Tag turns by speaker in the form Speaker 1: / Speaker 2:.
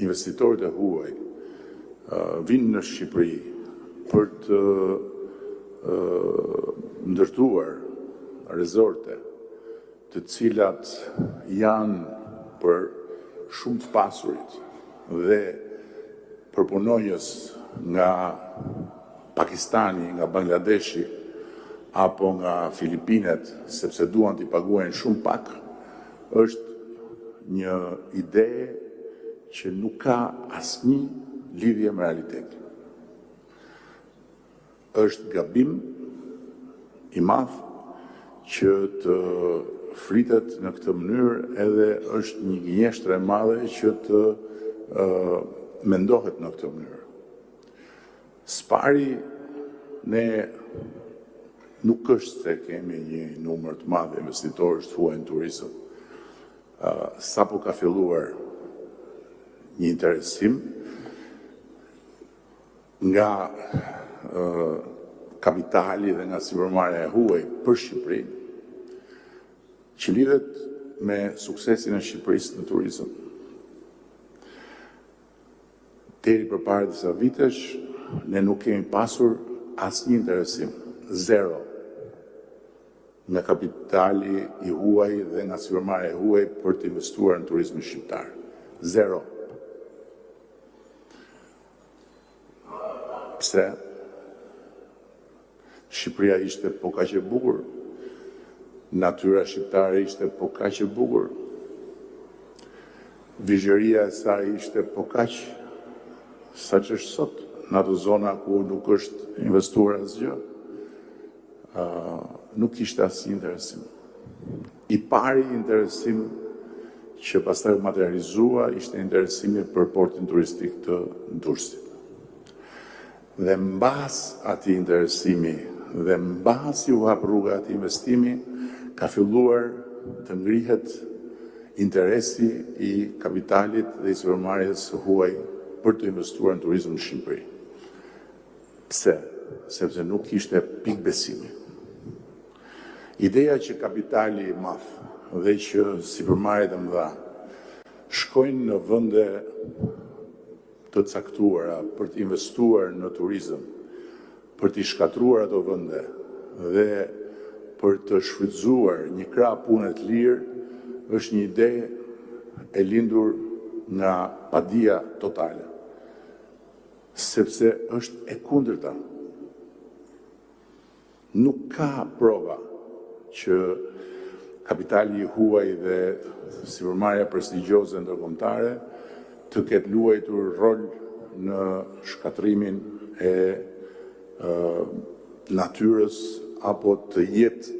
Speaker 1: investitorët e huaj vinë në Shqipëri për të ndërtuar rezorte të cilat janë për shumë të pasurit dhe përpunojës nga Pakistani, nga Bangladeshi apo nga Filipinet, sepse duan t'i paguajnë shumë pak, është një ide që nuk ka asnjë lidhje me realitetin. Është gabim i madh që të fritet në këtë mënyrë, edhe është një gënjeshtër e madhe që të mendohet në këtë mënyrë. Spari, ne nuk është se kemi një numër të madh investitorësh të huaj në turizëm. Sapo ka filluar një interesim nga kapitali dhe nga sipërmarrja e huaj për Shqipërinë, që lidhet me suksesin e Shqipërisë në turizëm. Deri përpara disa vitesh, ne nuk kemi pasur asnjë interesim, zero, nga kapitali i huaj dhe nga sipërmarrja e huaj për të investuar në turizmin shqiptar. Zero. Pse? Shqipëria ishte po kaq e bukur, natyra shqiptare ishte po kaq e bukur, vizhëria e saj ishte po kaq sa që është sot, në ato zona ku nuk është investuar asgjë, nuk ishte asnjë interesim. I pari interesim që pastaj u materializua ishte interesimi për portin turistik të Durrësit. Dhe mbas atij interesimi dhe mbas u hap rruga atij investimi, ka filluar të ngrihet interesi i kapitalit dhe i sipërmarrjes së huaj për të investuar në turizëm në Shqipëri. Pse? Sepse nuk ishte pikë besimi. Ideja që kapitali i madh dhe që sipërmarrjet e mëdha shkojnë në vende të caktuara për të investuar në turizëm, për të shkatruar ato vende dhe për të shfrytzuar një krah pune të lirë, është një ide e lindur nga padia totale, sepse është e kundërta. Nuk ka prova që kapitali i huaj dhe sipërmarrja prestigjioze ndërkombëtare të ketë luajtur rol në shkatrimin e natyrës apo të jetë